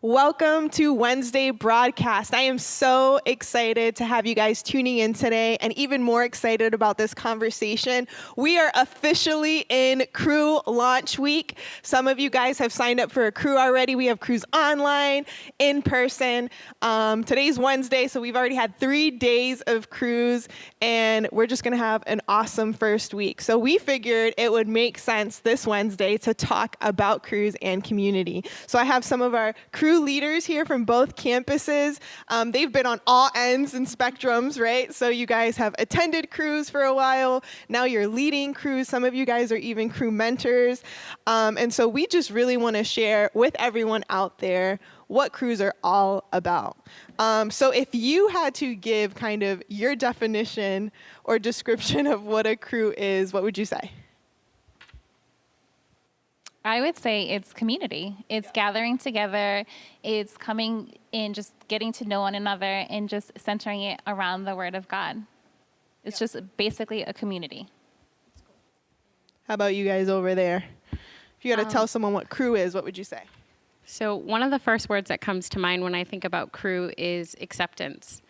Welcome to Wednesday broadcast. I am so excited to have you guys tuning in today and even more excited about this conversation. We are officially in Crew Launch Week. Some of you guys have signed up for a crew already. We have crews online, in person. Today's Wednesday, so we've already had 3 days of crews, and we're just going to have an awesome first week. So we figured it would make sense this Wednesday to talk about crews and community. So I have some of our crew leaders here from both campuses. They've been on all ends and spectrums, right? So you guys have attended crews for a while. Now you're leading crews. Some of you guys are even crew mentors. And so we just really want to share with everyone out there what crews are all about. So if you had to give kind of your definition or description of what a crew is, what would you say? I would say it's community. It's gathering together. It's coming in, just getting to know one another and just centering it around the Word of God. It's just basically a community. How about you guys over there? If you got to tell someone what crew is, what would you say? So one of the first words that comes to mind when I think about crew is acceptance.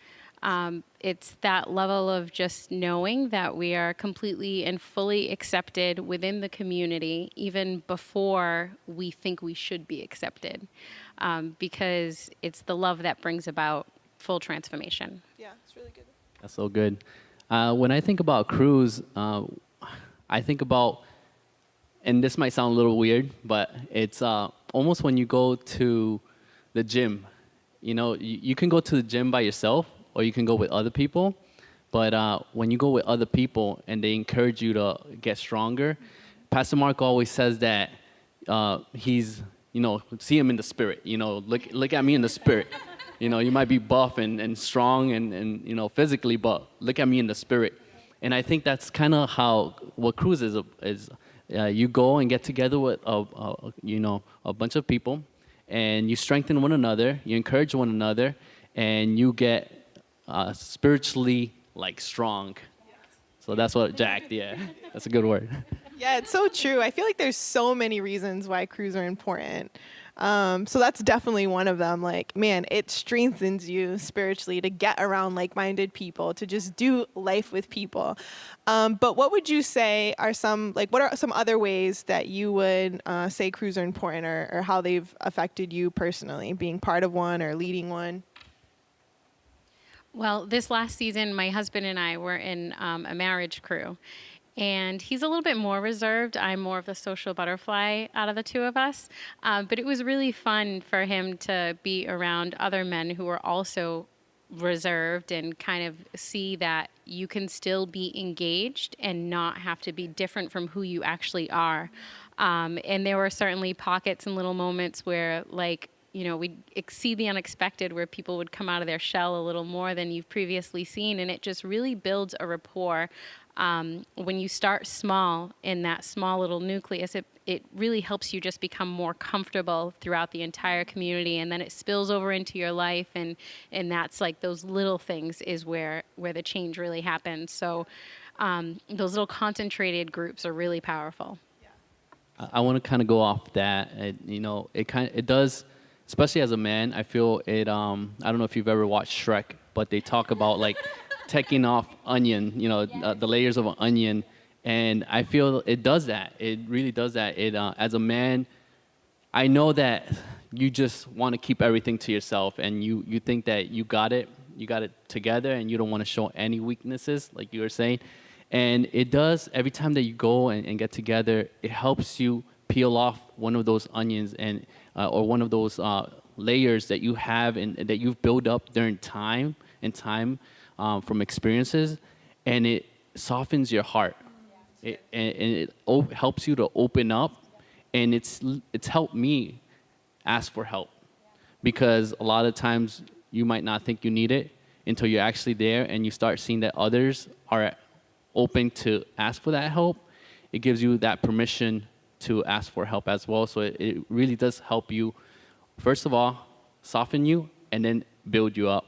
It's that level of just knowing that we are completely and fully accepted within the community, even before we think we should be accepted, because it's the love that brings about full transformation. Yeah, it's really good. That's so good. When I think about crews, I think about, and this might sound a little weird, but it's almost when you go to the gym. You know, you can go to the gym by yourself, or you can go with other people. But when you go with other people and they encourage you to get stronger, Pastor Mark always says that he's, see him in the spirit. Look at me in the spirit. You might be buff and strong and physically, but look at me in the spirit. And I think that's kind of what Cruise is. You go and get together with a bunch of people, and you strengthen one another, you encourage one another, and you get spiritually strong. So that's what that's a good word. Yeah, it's so true. I feel like there's so many reasons why crews are important. So that's definitely one of them. It strengthens you spiritually to get around like-minded people, to just do life with people. But what would you say are what are some other ways that you would say crews are important, or how they've affected you personally, being part of one or leading one? Well, this last season, my husband and I were in a marriage crew. And he's a little bit more reserved. I'm more of the social butterfly out of the two of us. But it was really fun for him to be around other men who are also reserved and kind of see that you can still be engaged and not have to be different from who you actually are. And there were certainly pockets and little moments where, we'd see the unexpected, where people would come out of their shell a little more than you've previously seen. And it just really builds a rapport. When you start small in that small little nucleus, it really helps you just become more comfortable throughout the entire community, and then it spills over into your life, and that's those little things is where the change really happens. So those little concentrated groups are really powerful. I want to kind of go off that. It does, especially as a man. I feel it. I don't know if you've ever watched Shrek, but they talk about taking off onion, the layers of an onion, and I feel it does that. It really does that. It as a man, I know that you just want to keep everything to yourself, and you think that you got it together, and you don't want to show any weaknesses, like you were saying. And it does, every time that you go and get together, it helps you peel off one of those onions and or one of those layers that you have and that you've built up during time from experiences, and it softens your heart. It helps you to open up, and it's helped me ask for help, because a lot of times you might not think you need it until you're actually there and you start seeing that others are open to ask for that help. It gives you that permission to ask for help as well. So it really does help you, first of all, soften you, and then build you up.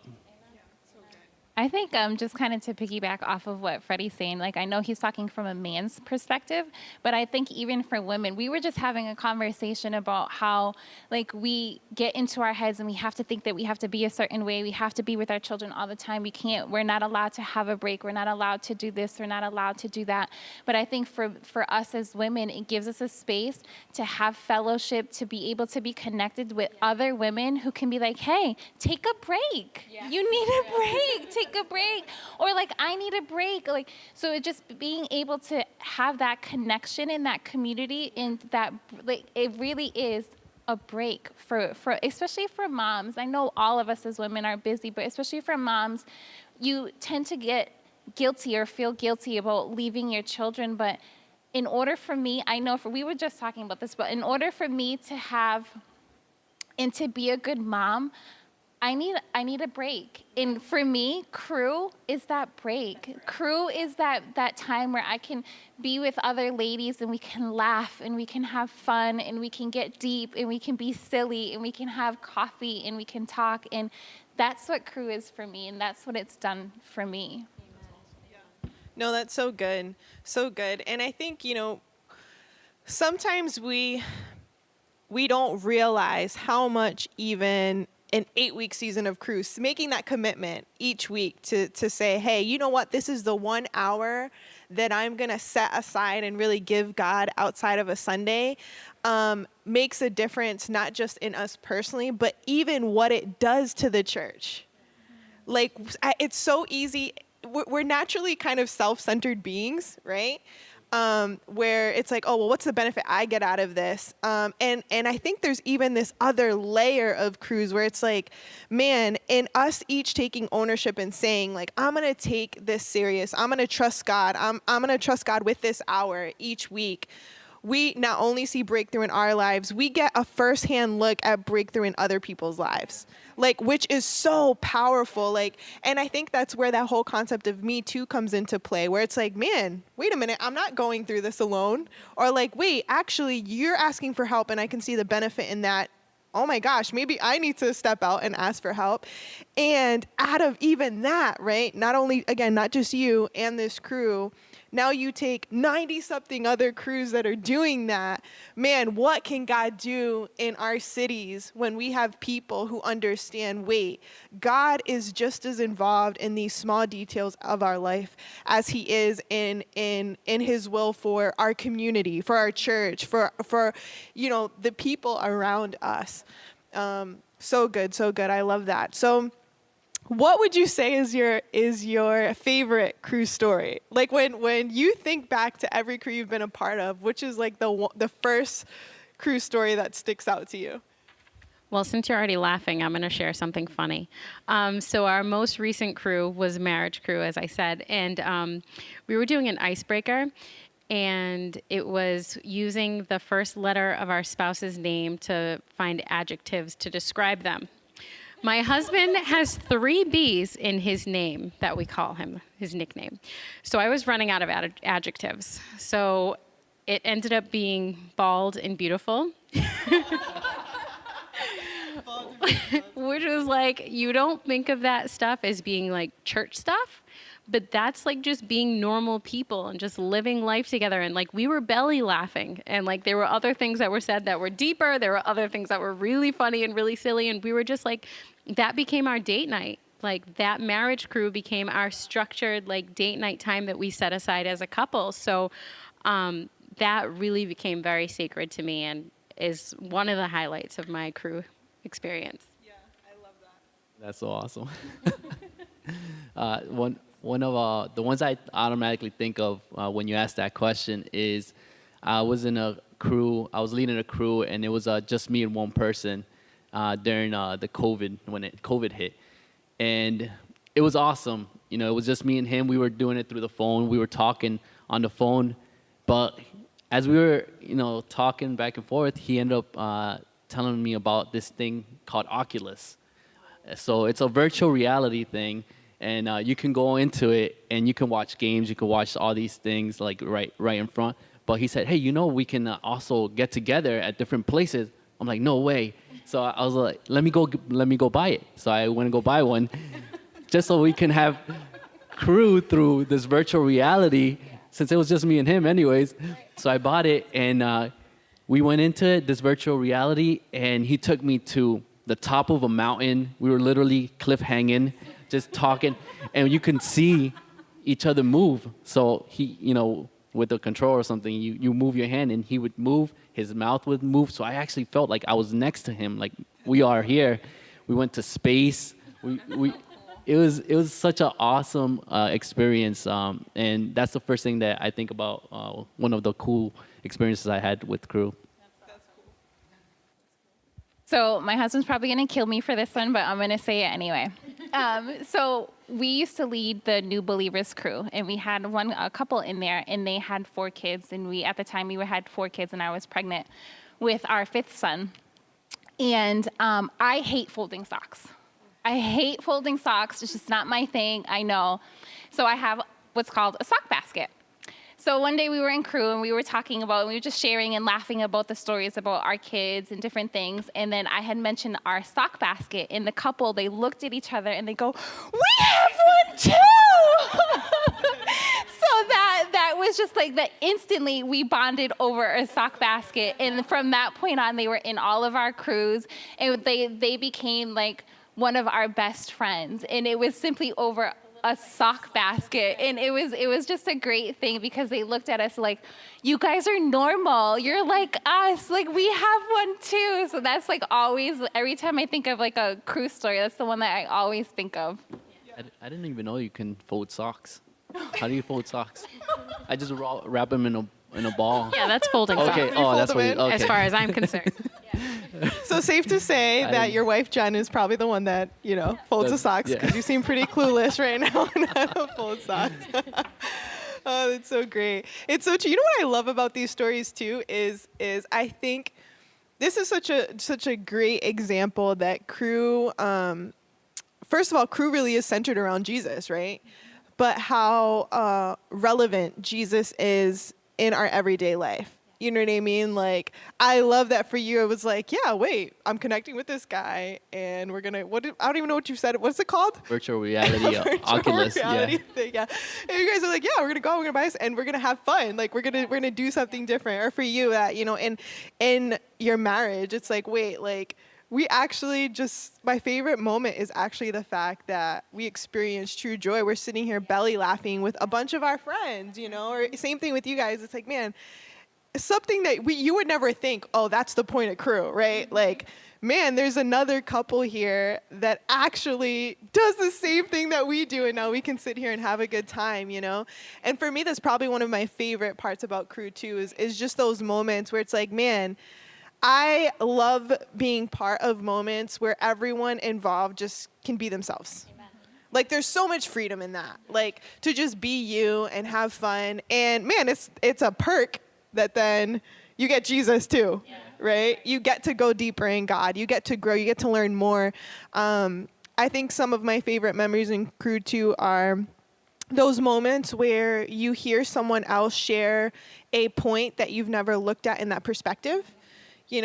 I think just kind of to piggyback off of what Freddie's saying, like I know he's talking from a man's perspective, but I think even for women, we were just having a conversation about how like we get into our heads and we have to think that we have to be a certain way. We have to be with our children all the time. We're not allowed to have a break. We're not allowed to do this. We're not allowed to do that. But I think for us as women, it gives us a space to have fellowship, to be able to be connected with other women who can be like, hey, take a break. Yeah. You need a break. Take a break. Or like, I need a break. Like, so it just being able to have that connection in that community, and that like it really is a break for especially for moms. I know all of us as women are busy, but especially for moms, you tend to get guilty or feel guilty about leaving your children. But in order for me, I know we were just talking about this, but in order for me to have and to be a good mom, I need a break. And for me, crew is that break. Crew is that time where I can be with other ladies and we can laugh and we can have fun and we can get deep and we can be silly and we can have coffee and we can talk. And that's what crew is for me, and that's what it's done for me. No, that's so good. So good. And I think, sometimes we don't realize how much even an 8-week season of cruise, making that commitment each week to say, hey, you know what? This is the 1 hour that I'm going to set aside and really give God outside of a Sunday, makes a difference, not just in us personally, but even what it does to the church. Like, it's so easy. We're naturally kind of self-centered beings, right? Where it's like, oh, well, what's the benefit I get out of this? And I think there's even this other layer of cruise where it's like, man, in us each taking ownership and saying, like, I'm going to take this serious. I'm going to trust God. I'm going to trust God with this hour each week. We not only see breakthrough in our lives, we get a firsthand look at breakthrough in other people's lives, like, which is so powerful. Like, and I think that's where that whole concept of Me Too comes into play, where it's like, man, wait a minute, I'm not going through this alone. Or like, wait, actually, you're asking for help and I can see the benefit in that. Oh my gosh, maybe I need to step out and ask for help. And out of even that, right, not only, again, not just you and this crew, now you take 90-something other crews that are doing that. Man, what can God do in our cities when we have people who understand, wait, God is just as involved in these small details of our life as he is in his will for our community, for our church, for the people around us. So good, so good. I love that. So what would you say is your favorite crew story? Like when you think back to every crew you've been a part of, which is like the first crew story that sticks out to you? Well, since you're already laughing, I'm going to share something funny. So our most recent crew was marriage crew, as I said, and we were doing an icebreaker, and it was using the first letter of our spouse's name to find adjectives to describe them. My husband has 3 B's in his name that we call him, his nickname. So I was running out of adjectives. So it ended up being bald and beautiful. Which was like, you don't think of that stuff as being like church stuff, but that's like just being normal people and just living life together. And like, we were belly laughing, and like there were other things that were said that were deeper. There were other things that were really funny and really silly. And we were just like, that became our date night. Like that marriage crew became our structured like date night time that we set aside as a couple. So that really became very sacred to me and is one of the highlights of my crew experience. Yeah, I love that. That's so awesome. One of the ones I automatically think of when you ask that question is I was in a crew. I was leading a crew, and it was just me and one person during the COVID, when COVID hit, and it was awesome. You know, it was just me and him. We were doing it through the phone. We were talking on the phone, but as we were, talking back and forth, he ended up telling me about this thing called Oculus. So it's a virtual reality thing. And you can go into it and you can watch games, you can watch all these things like right in front. But he said, hey, we can also get together at different places. I'm like, no way. So I was like, let me go buy it. So I went and go buy one. just so we can have crew through this virtual reality, since it was just me and him anyways. So I bought it, and we went into it, this virtual reality, and he took me to the top of a mountain. We were literally cliff hanging, just talking, and you can see each other move. So he, with a control or something, you move your hand, and he would move, his mouth would move. So I actually felt like I was next to him, like we are here. We went to space. It was such an awesome experience, and that's the first thing that I think about. One of the cool experiences I had with crew. So my husband's probably going to kill me for this one, but I'm going to say it anyway. So we used to lead the New Believers crew, and we had a couple in there, and they had 4 kids, and at the time we had 4 kids, and I was pregnant with our 5th son. And I hate folding socks. I hate folding socks. It's just not my thing. I know. So I have what's called a sock basket. So one day we were in crew and we were we were just sharing and laughing about the stories about our kids and different things. And then I had mentioned our sock basket, and the couple, they looked at each other and they go, "We have one too!" So that was just like that. Instantly we bonded over a sock basket. And from that point on, they were in all of our crews, and they became like one of our best friends. And it was simply over a sock basket, and it was just a great thing because they looked at us like, "You guys are normal. You're like us. Like, we have one too." So that's like always, every time I think of like a crew story, that's the one that I always think of. I didn't even know you can fold socks. How do you fold socks? I just wrap them in a ball. Yeah, that's folding socks. Okay. Oh, that's what. Okay. As far as I'm concerned. So safe to say that your wife Jen is probably the one that folds the socks, because you seem pretty clueless right now on how to fold socks. Oh, that's so great. It's so true. You know what I love about these stories too is I think this is such a great example that crew. First of all, crew really is centered around Jesus, right? But how relevant Jesus is in our everyday life. You know what I mean? Like, I love that for you. It was like, yeah, wait, I'm connecting with this guy, and we're gonna. I don't even know what you said. What's it called? Virtual reality, Oculus. Reality thing, yeah. And you guys are like, yeah, we're gonna go, we're gonna buy this, and we're gonna have fun. Like, we're gonna do something different. Or for you, that in your marriage, it's like, wait, like, we actually my favorite moment is actually the fact that we experience true joy. We're sitting here belly laughing with a bunch of our friends, or same thing with you guys. It's like, man, something that you would never think, oh, that's the point of crew, right? Like, man, there's another couple here that actually does the same thing that we do, and now we can sit here and have a good time, And for me, that's probably one of my favorite parts about crew too, is just those moments where it's like, man, I love being part of moments where everyone involved just can be themselves. Amen. Like, there's so much freedom in that, like, to just be you and have fun. And man, it's a perk that then you get Jesus too, right? You get to go deeper in God. You get to grow. You get to learn more. I think some of my favorite memories in crew too are those moments where you hear someone else share a point that you've never looked at in that perspective.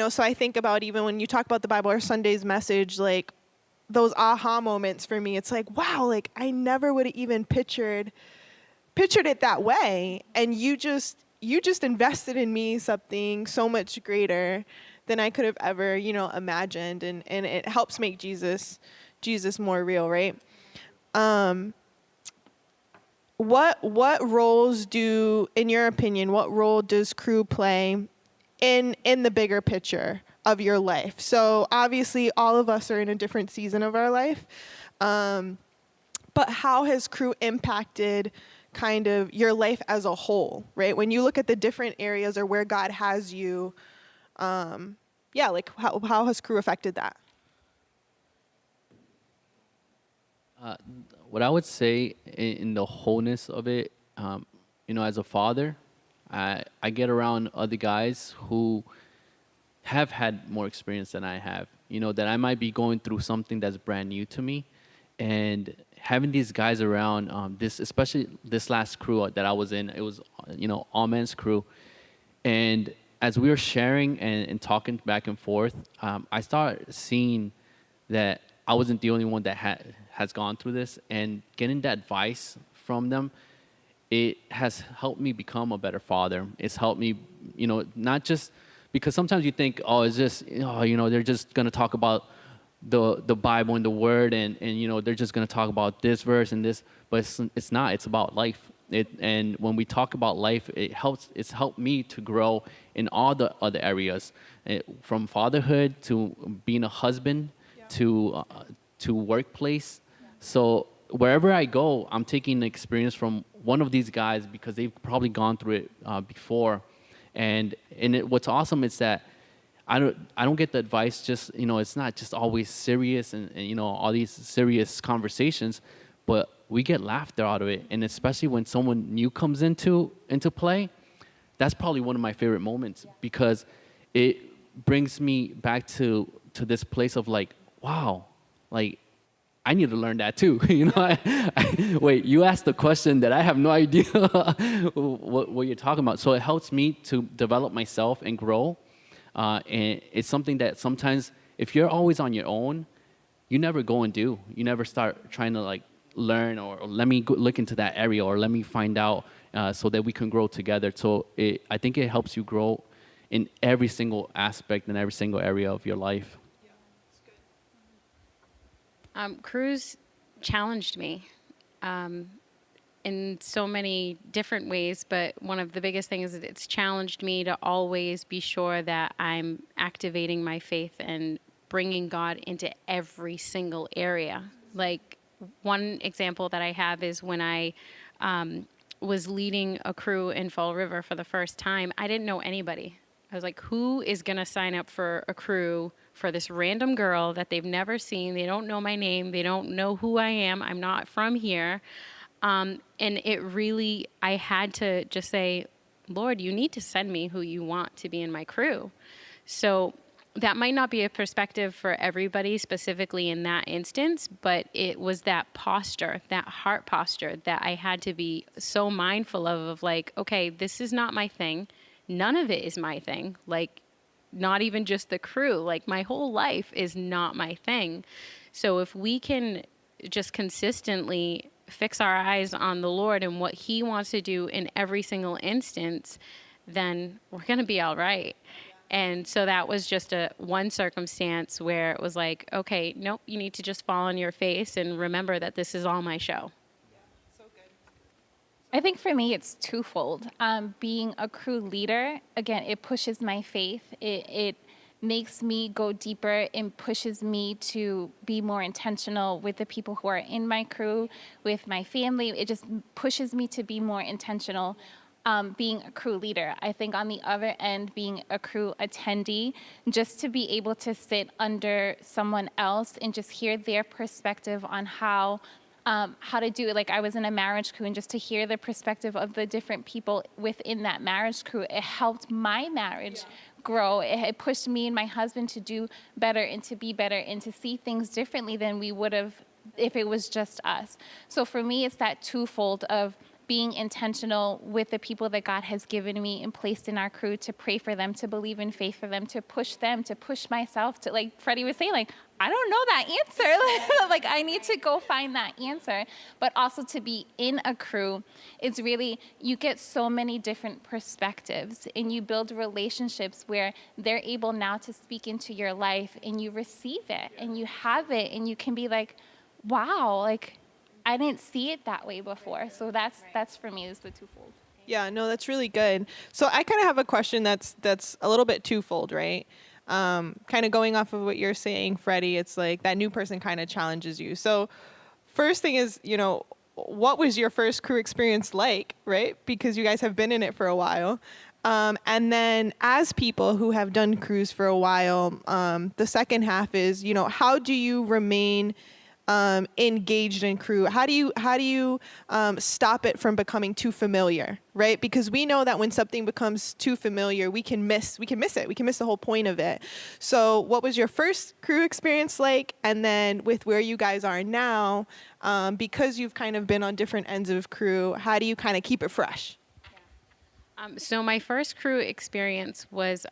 So I think about, even when you talk about the Bible or Sunday's message, like those aha moments for me, it's like, wow, like I never would have even pictured it that way. And you just invested in me something so much greater than I could have ever, imagined. And it helps make Jesus more real, right? What roles in your opinion, what role does crew play in the bigger picture of your life? So obviously all of us are in a different season of our life. But how has crew impacted kind of your life as a whole, right? When you look at the different areas or where God has you, like how has crew affected that? What I would say in the wholeness of it, as a father, I get around other guys who have had more experience than I have, that I might be going through something that's brand new to me. And having these guys around, especially this last crew that I was in, it was, all men's crew. And as we were sharing and talking back and forth, I started seeing that I wasn't the only one that has gone through this, and getting that advice from them, it has helped me become a better father. It's helped me, not just because sometimes you think, oh, it's just, they're just going to talk about the Bible and the Word, and they're just going to talk about this verse and this, but it's not. It's about life. And when we talk about life, it's helped me to grow in all the other areas, from fatherhood to being a husband, to workplace. So wherever I go, I'm taking the experience from one of these guys because they've probably gone through it before. And what's awesome is that I don't get the advice just, it's not just always serious and all these serious conversations, but we get laughter out of it. And especially when someone new comes into play, that's probably one of my favorite moments, because it brings me back to this place of like, wow, like I need to learn that too. Wait, you asked a question that I have no idea what you're talking about. So it helps me to develop myself and grow. And it's something that sometimes if you're always on your own, you never go and do. You never start trying to like learn or let me look into that area or let me find out so that we can grow together. So I think it helps you grow in every single aspect and every single area of your life. Cruise challenged me in so many different ways, but one of the biggest things is it's challenged me to always be sure that I'm activating my faith and bringing God into every single area. Like one example that I have is when I was leading a crew in Fall River for the first time, I didn't know anybody. I was like, who is going to sign up for a crew for this random girl that they've never seen? They don't know my name. They don't know who I am. I'm not from here. And it really, I had to just say, Lord, you need to send me who you want to be in my crew. So that might not be a perspective for everybody specifically in that instance, but it was that posture, that heart posture that I had to be so mindful of like, okay, this is not my thing. None of it is my thing. Like, not even just the crew. Like, my whole life is not my thing. So if we can just consistently fix our eyes on the Lord and what he wants to do in every single instance, then we're going to be all right. And so that was just one circumstance where it was like, okay, nope, you need to just fall on your face and remember that this is all my show. I think for me, it's twofold. Being a crew leader, again, it pushes my faith. It makes me go deeper and pushes me to be more intentional with the people who are in my crew, with my family. It just pushes me to be more intentional being a crew leader. I think on the other end, being a crew attendee, just to be able to sit under someone else and just hear their perspective on how to do it. Like, I was in a marriage crew, and just to hear the perspective of the different people within that marriage crew, it helped my marriage grow. It pushed me and my husband to do better and to be better and to see things differently than we would have if it was just us. So for me, it's that twofold of being intentional with the people that God has given me and placed in our crew, to pray for them, to believe in faith for them, to push myself, to, like Freddie was saying, like, I don't know that answer. Like, I need to go find that answer. But also to be in a crew, it's really, you get so many different perspectives and you build relationships where they're able now to speak into your life and you receive it and you have it and you can be like, wow, like, I didn't see it that way before. So that's for me, is the twofold. Yeah, no, that's really good. So I kind of have a question that's a little bit twofold, right? Kind of going off of what you're saying, Freddie, it's like that new person kind of challenges you. So first thing is, what was your first crew experience like, right? Because you guys have been in it for a while. And then as people who have done crews for a while, the second half is, how do you remain engaged in crew? How do you stop it from becoming too familiar, right? Because we know that when something becomes too familiar, we can miss it. We can miss the whole point of it. So what was your first crew experience like? And then with where you guys are now, because you've kind of been on different ends of crew, how do you kind of keep it fresh? So my first crew experience was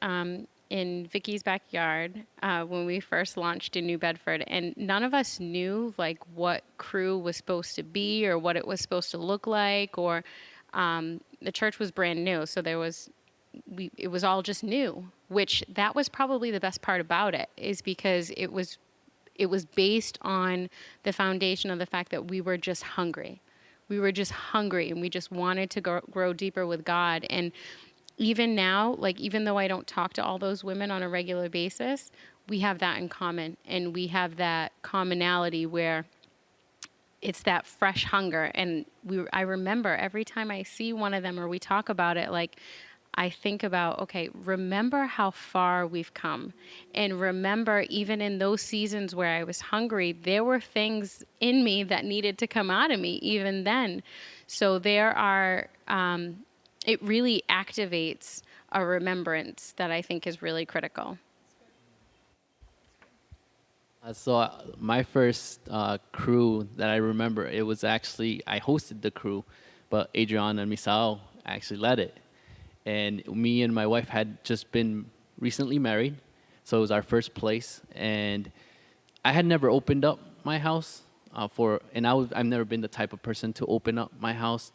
in Vicky's backyard when we first launched in New Bedford, and none of us knew like what Crew was supposed to be or what it was supposed to look like, or the church was brand new, so it was all just new. Which that was probably the best part about it, is because it was based on the foundation of the fact that we were just hungry. We were just hungry, and we just wanted to grow deeper with God. And even now, like, even though I don't talk to all those women on a regular basis, we have that in common. And we have that commonality where it's that fresh hunger. And I remember every time I see one of them or we talk about it, like, I think about, okay, remember how far we've come. And remember, even in those seasons where I was hungry, there were things in me that needed to come out of me even then. So there are, it really activates a remembrance that I think is really critical. So my first crew that I remember, it was actually, I hosted the crew, but Adriana and Misao actually led it. And me and my wife had just been recently married, so it was our first place. And I had never opened up my house I've never been the type of person to open up my house,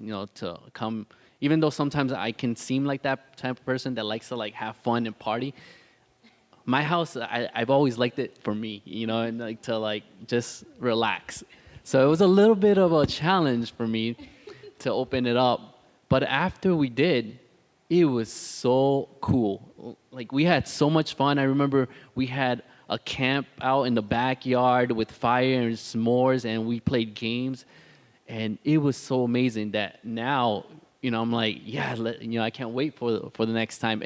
to come. Even though sometimes I can seem like that type of person that likes to like have fun and party. My house, I've always liked it for me, and like to like just relax. So it was a little bit of a challenge for me to open it up. But after we did, it was so cool. Like, we had so much fun. I remember we had a camp out in the backyard with fire and s'mores, and we played games. And it was so amazing that now, I'm like, yeah, I can't wait for the next time.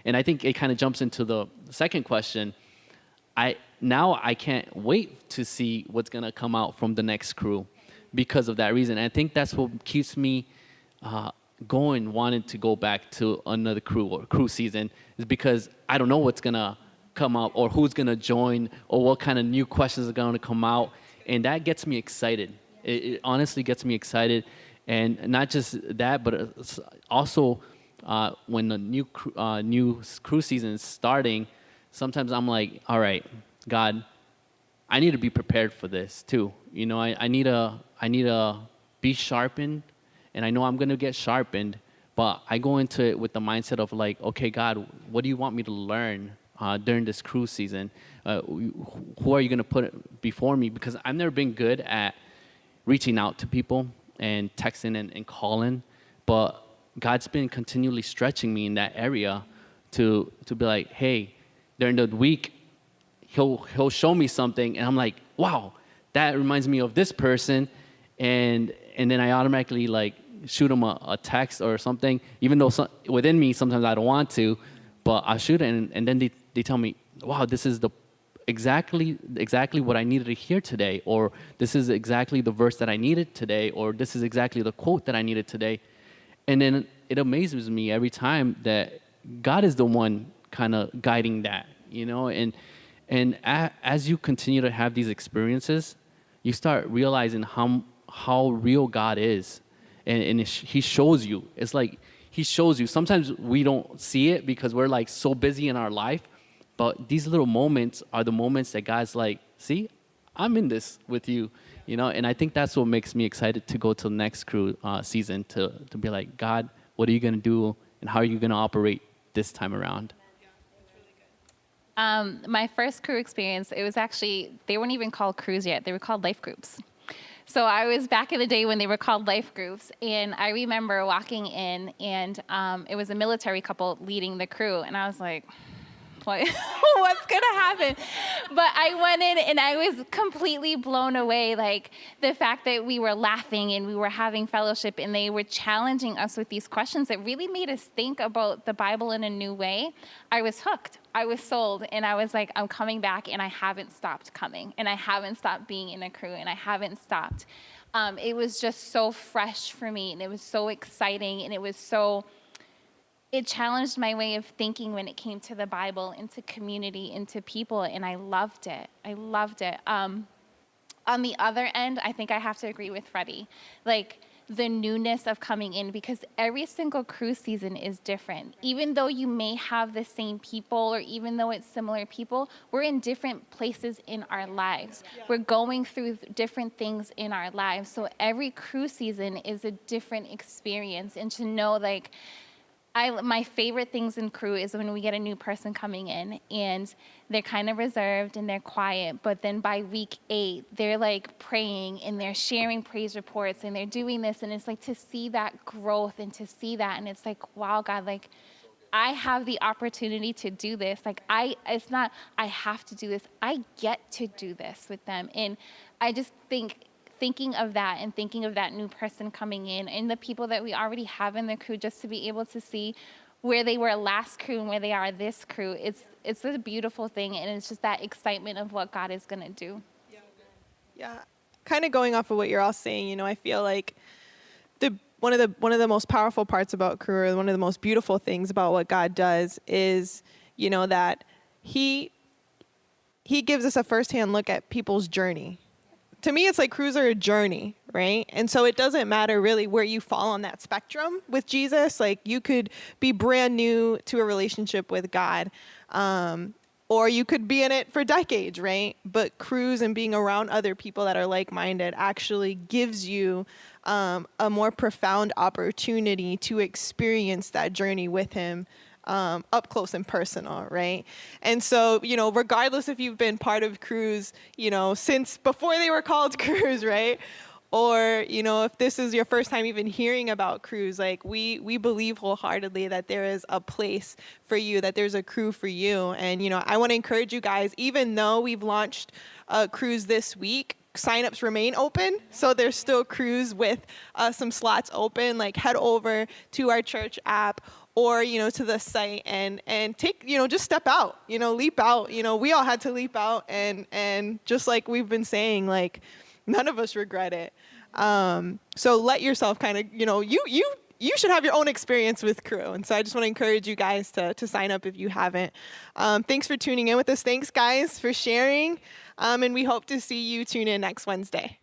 And I think it kind of jumps into the second question. I can't wait to see what's going to come out from the next crew because of that reason. And I think that's what keeps me wanting to go back to another crew or crew season, is because I don't know what's gonna come up or who's gonna join or what kind of new questions are gonna come out, and that gets me excited. It honestly gets me excited, and not just that, but also when the new crew season is starting, sometimes I'm like, all right, God, I need to be prepared for this too. I need to be sharpened. And I know I'm going to get sharpened, but I go into it with the mindset of like, okay, God, what do you want me to learn during this cruise season? Who are you going to put before me? Because I've never been good at reaching out to people and texting and calling, but God's been continually stretching me in that area to be like, hey, during the week, he'll show me something, and I'm like, wow, that reminds me of this person, and then I automatically like shoot them a text or something, even though within me sometimes I don't want to, but I shoot it, and then they tell me, wow, this is exactly what I needed to hear today, or this is exactly the verse that I needed today, or this is exactly the quote that I needed today. And then it amazes me every time that God is the one kind of guiding that, and as you continue to have these experiences, you start realizing how real God is. And he shows you. It's like he shows you. Sometimes we don't see it because we're like so busy in our life. But these little moments are the moments that God's like, see, I'm in this with you. And I think that's what makes me excited to go to the next crew season, to be like, God, what are you going to do? And how are you going to operate this time around? My first crew experience, it was actually, they weren't even called crews yet. They were called life groups. So I was back in the day when they were called life groups, and I remember walking in, and it was a military couple leading the crew, and I was like, what? What's gonna happen? But I went in and I was completely blown away, like the fact that we were laughing and we were having fellowship, and they were challenging us with these questions that really made us think about the Bible in a new way. I was hooked. I was sold, and I was like, I'm coming back, and I haven't stopped coming, and I haven't stopped being in a crew, and I haven't stopped. It was just so fresh for me, and it was so exciting, and it challenged my way of thinking when it came to the Bible, into community, into people, and I loved it. I loved it. On the other end, I think I have to agree with Freddie. Like, the newness of coming in, because every single cruise season is different. Even though you may have the same people, or even though it's similar people, we're in different places in our lives. We're going through different things in our lives. So every cruise season is a different experience. And to know, like, my favorite things in crew is when we get a new person coming in and they're kind of reserved and they're quiet, but then by week 8, they're like praying and they're sharing praise reports and they're doing this, and it's like to see that growth and to see that, and it's like, wow, God, like, I have the opportunity to do this. Like, it's not, I have to do this. I get to do this with them. And I just thinking of that and thinking of that new person coming in and the people that we already have in the crew, just to be able to see where they were last crew and where they are this crew, it's a beautiful thing, and it's just that excitement of what God is going to do. Yeah, kind of going off of what you're all saying, I feel like one of the most powerful parts about crew, or one of the most beautiful things about what God does is, that he gives us a firsthand look at people's journey. To me, it's like crews are a journey, right? And so it doesn't matter really where you fall on that spectrum with Jesus. Like, you could be brand new to a relationship with God, or you could be in it for decades, right? But crews and being around other people that are like-minded actually gives you a more profound opportunity to experience that journey with him up close and personal, right? And so, regardless if you've been part of crews, since before they were called crews, right? Or, if this is your first time even hearing about crews, like, we believe wholeheartedly that there is a place for you, that there's a crew for you. And, I want to encourage you guys, even though we've launched a cruise this week, signups remain open. So there's still crews with some slots open. Like, head over to our church app, or, to the site and take, just step out, leap out. We all had to leap out, and just like we've been saying, like, none of us regret it. So let yourself kind of, you should have your own experience with crew. And so I just want to encourage you guys to sign up if you haven't. Thanks for tuning in with us. Thanks, guys, for sharing. And we hope to see you tune in next Wednesday.